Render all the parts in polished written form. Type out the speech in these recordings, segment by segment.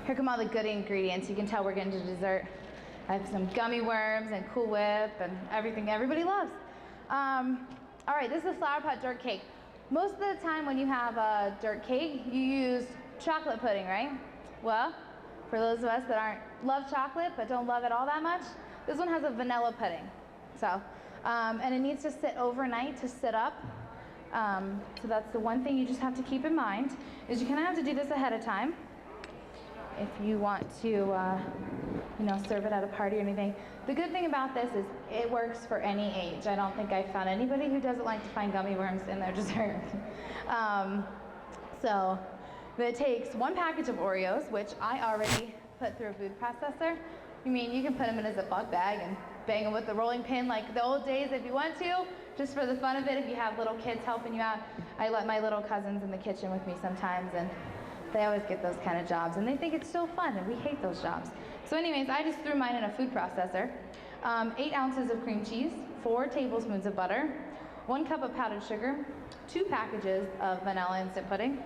Here come all the good ingredients. You can tell we're getting to dessert. I have some gummy worms and Cool Whip and everything everybody loves. All right, this is a flower pot dirt cake. Most of the time when you have a dirt cake, you use chocolate pudding, right? Well, for those of us that love chocolate but don't love it all that much, this one has a vanilla pudding. So, and it needs to sit overnight to sit up. So that's the one thing you just have to keep in mind, is you kind of have to do this ahead of time if you want to, you know, serve it at a party or anything. The good thing about this is it works for any age. I don't think I've found anybody who doesn't like to find gummy worms in their dessert. So it takes 1 package of Oreos, which I already put through a food processor. You mean you can put them in a Ziploc bag and bang them with the rolling pin like the old days if you want to, just for the fun of it. If you have little kids helping you out, I let my little cousins in the kitchen with me sometimes, and they always get those kind of jobs, and they think it's so fun, and we hate those jobs. So anyways, I just threw mine in a food processor. 8 ounces of cream cheese, 4 tablespoons of butter, 1 cup of powdered sugar, 2 packages of vanilla instant pudding,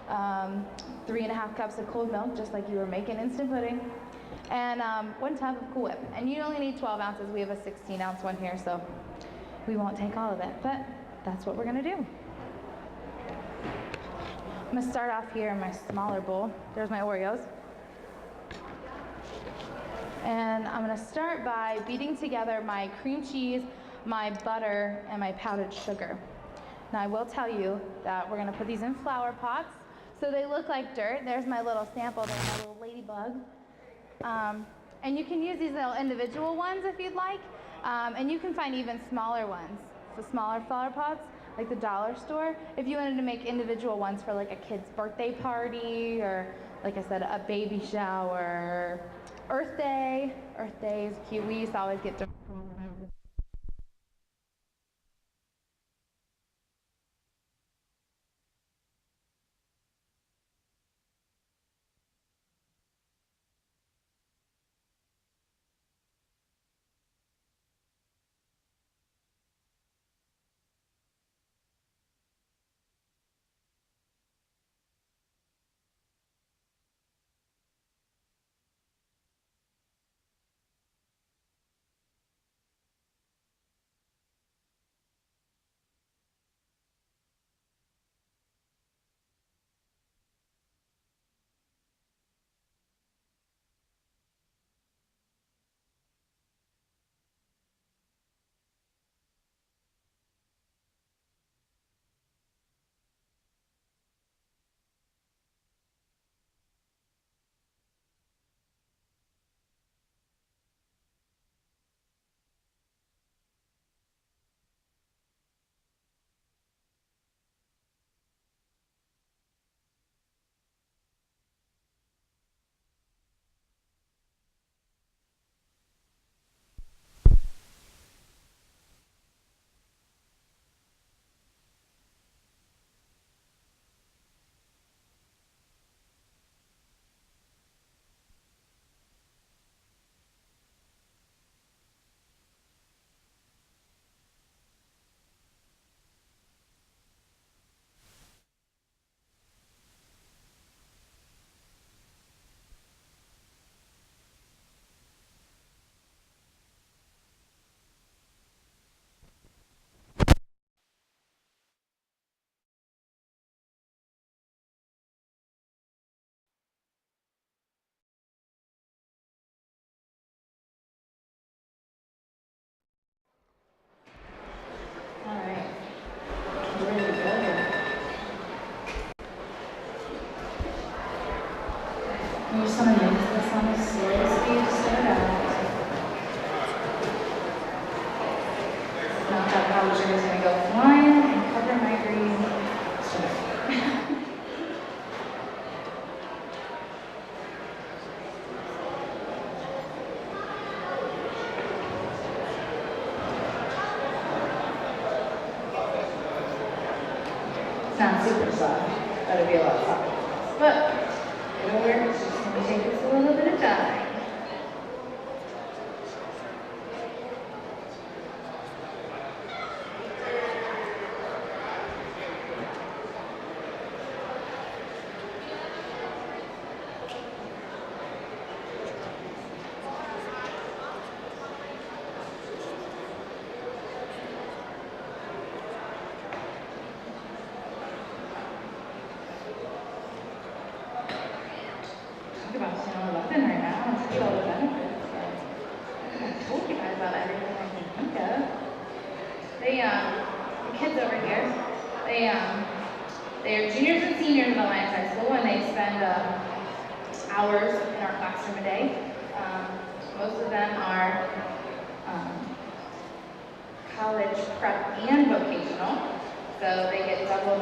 3.5 cups of cold milk, just like you were making instant pudding, and 1 tub of Cool Whip. And you only need 12 ounces. We have a 16-ounce one here, so we won't take all of it, but that's what we're gonna do. I'm gonna start off here in my smaller bowl. There's my Oreos. And I'm gonna start by beating together my cream cheese, my butter, and my powdered sugar. Now I will tell you that we're gonna put these in flower pots so they look like dirt. There's my little sample, there's my little ladybug. And you can use these little individual ones if you'd like. And you can find even smaller ones, the smaller flower pots, like the dollar store, if you wanted to make individual ones for like a kid's birthday party, or like I said, a baby shower, Earth Day. Earth Day is cute. We used to always get You just want to mix this on a slow speed, stir out. Not that powder sugar is going to go flying and cover my green sugar. It's not super soft, but it'll be a lot softer. But it'll work. It's just going to take us a little bit of time. talk about Channel 11 right now and tell you all the benefits, but I haven't told you guys about everything I can think of. The kids over here, they're juniors and seniors in Alliance High School, and they spend hours in our classroom a day. Most of them are college prep and vocational, so they get double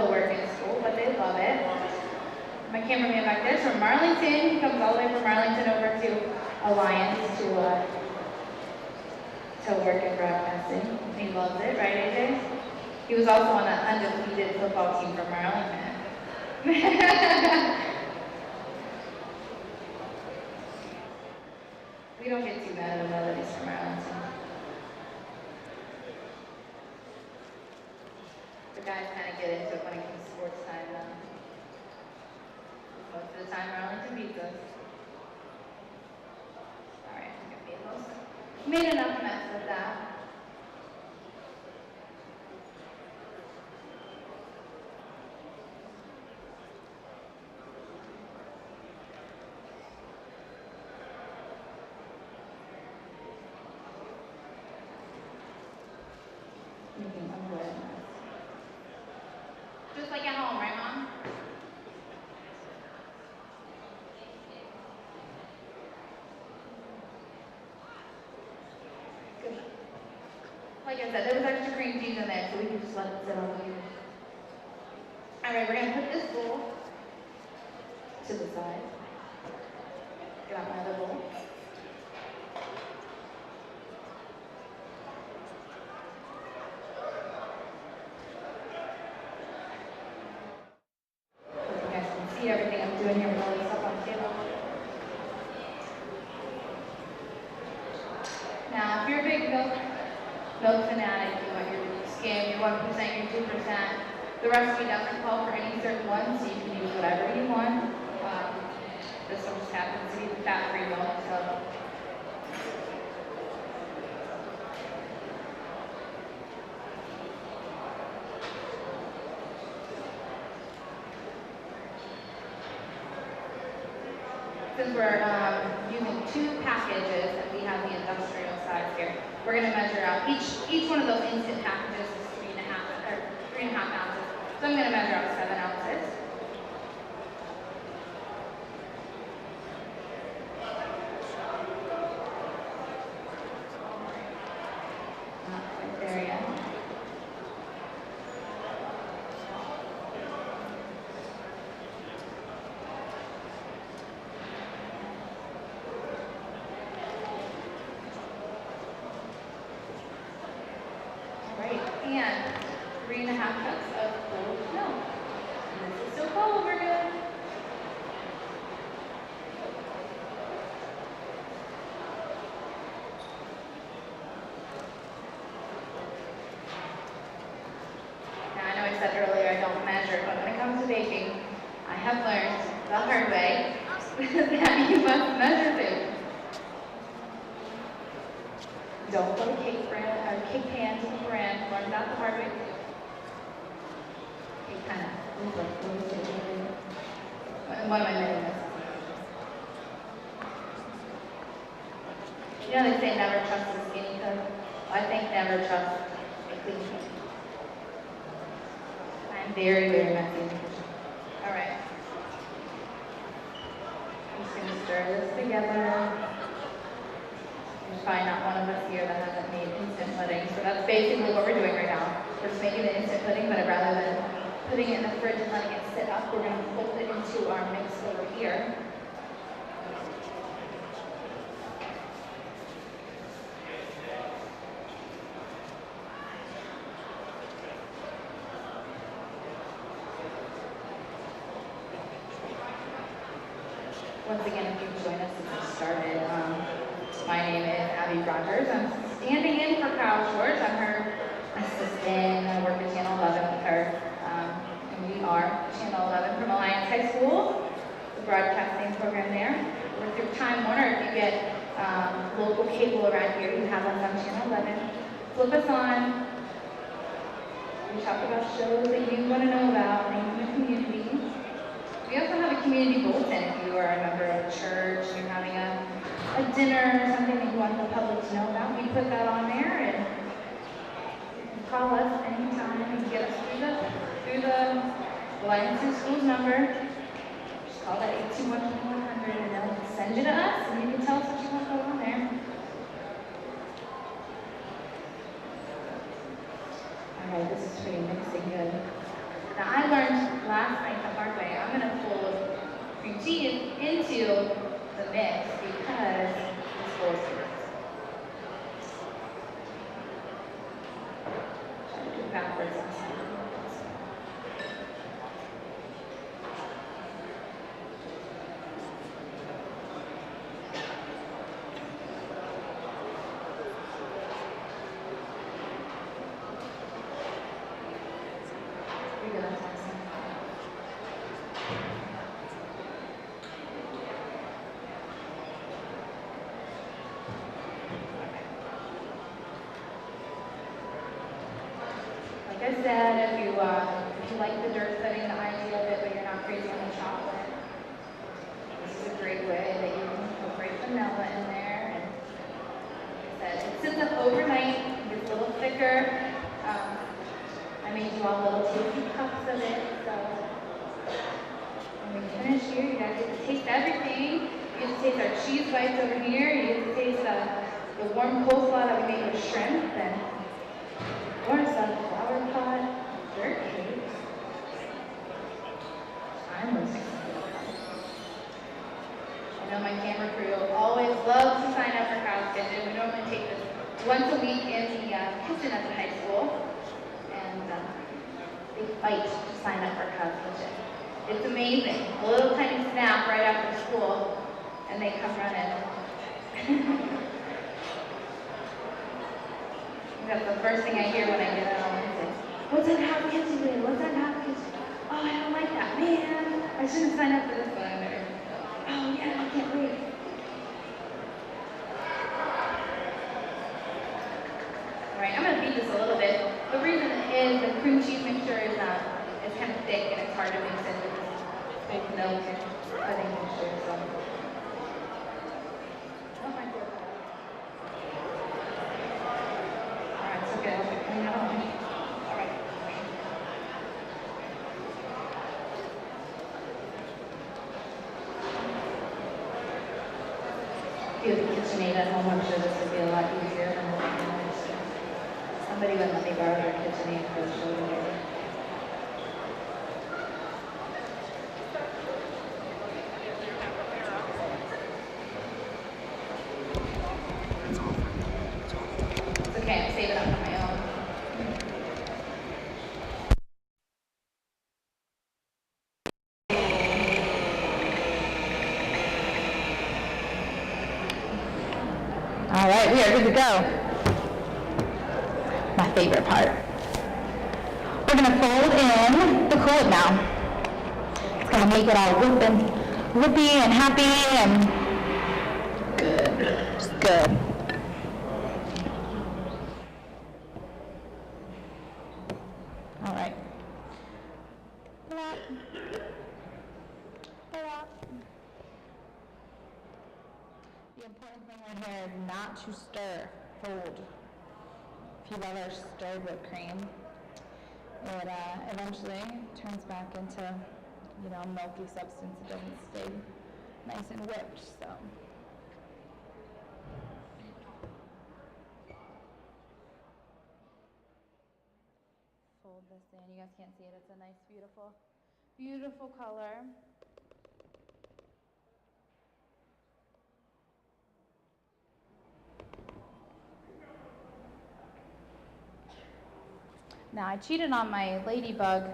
the work in school, but they love it. My cameraman back there is from Marlington. He comes all the way from Marlington over to Alliance to work in broadcasting. He loves it, right, AJ? He was also on the undefeated football team from Marlington. We don't get too mad at melodies from Arlington. The guys kind of get into it when it comes to sports time, though. Most of the time, Arlington beats us. Alright, I'm gonna be close. Made enough mess with that. Just like at home, right, Mom? Good. Like I said, there was extra cream cheese in there, so we can just let it sit over here. Alright, we're going to put this bowl to the side. Get out my other bowl. Everything I'm doing here with all this stuff on the table. Now, if you're a big milk fanatic, you want your skim, your 1%, your 2%, the recipe doesn't call for any certain one, so you can use whatever you want. This one just happens to be the fat-free milk, so. Since we're using 2 packages and we have the industrial size here, we're going to measure out each one of those instant packages is 3.5 ounces. So I'm going to measure out 7 ounces. Not quite there yet. And 3.5 cups of cold milk. And this is still cold, we're good. Now I know I said earlier I don't measure, but when it comes to baking, I have learned the hard way that you must measure things. Don't put a cake pan to the brand. Learn that the hard way too. It kind of looks like one of my many mistakes. You know they say never trust a skinny cook? Well, I think never trust a clean cook. I'm very, very messy in the kitchen. All right. I'm just going to stir this together. There's probably not one of us here that hasn't made instant pudding. So that's basically what we're doing right now. We're just making the instant pudding, but rather than putting it in the fridge and letting it sit up, we're going to flip it into our mix over here. Once again, if you've joined us since we started, my name is Abbey. I'm standing in for Kyle Schwartz. I'm her assistant. I work at Channel 11 with her. And we are Channel 11 from Alliance High School, the broadcasting program there. We're through Time Warner. If you get local cable around here, you have us on Channel 11. Flip us on. We talk about shows that you want to know about, things in the community. We also have a community bulletin if you are a member of a church, you're having a dinner or something that you want the public to know about. We put that on there, and you can call us anytime. You can get us through the Alliance in Schools number. Just call that 821-2100 and they'll send you to us, and you can tell us what you want to go on there. All right, this is pretty mixing good. Now I learned last night the hard way. I'm going to fold cream cheese into the mix because this bowl is yours. Try to do it backwards last time. Like I said, if you like the dirt setting, the idea of it, but you're not crazy on the chocolate, this is a great way that you can incorporate vanilla in there. And like I said, it sits up overnight, it gets a little thicker. I made you all little tasty cups of it, so when we finish here, you guys get to taste everything. You get to taste our cheese bites over here. You get to taste the warm coleslaw that we made with shrimp, and of course, flower pot, dirt cake. I'm most excited about it. I know my camera crew always loves to sign up for Kyle's Kitchen. We normally take this once a week in the kitchen at the high school, and they fight to sign up for Kyle's Kitchen. It's amazing. A little tiny snap right after school, and they come running. That's the first thing I hear when I get out on Wednesday. What's on Kyle's Kitchen today? What's on Kyle's Kitchen? Oh, I don't like that. Man, I shouldn't sign up for this one. I better. Oh, yeah, I can't wait. All right, I'm going to beat this a little bit. The reason is the cream cheese mixture is kind of thick and it's hard to mix in with this big milk and pudding mixture. So. If you have a KitchenAid at home, I'm sure this would be a lot easier than what I'm doing. Somebody would let me borrow their KitchenAid for the show today. It's okay, I'm saving up for my own. All right, we are good to go. My favorite part. We're going to fold in the Cool Whip now. It's going to make it all whippy and happy and good. Just good. All right. The important thing right here is not to stir, fold. If you've ever stirred whipped cream, it eventually turns back into, milky substance. It doesn't stay nice and whipped, so. Fold this in. You guys can't see it. It's a nice, beautiful, beautiful color. Now I cheated on my ladybug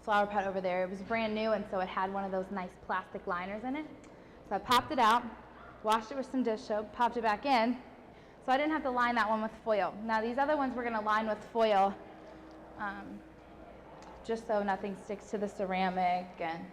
flower pot over there. It was brand new, and so it had one of those nice plastic liners in it. So I popped it out, washed it with some dish soap, popped it back in, so I didn't have to line that one with foil. Now these other ones we're going to line with foil just so nothing sticks to the ceramic and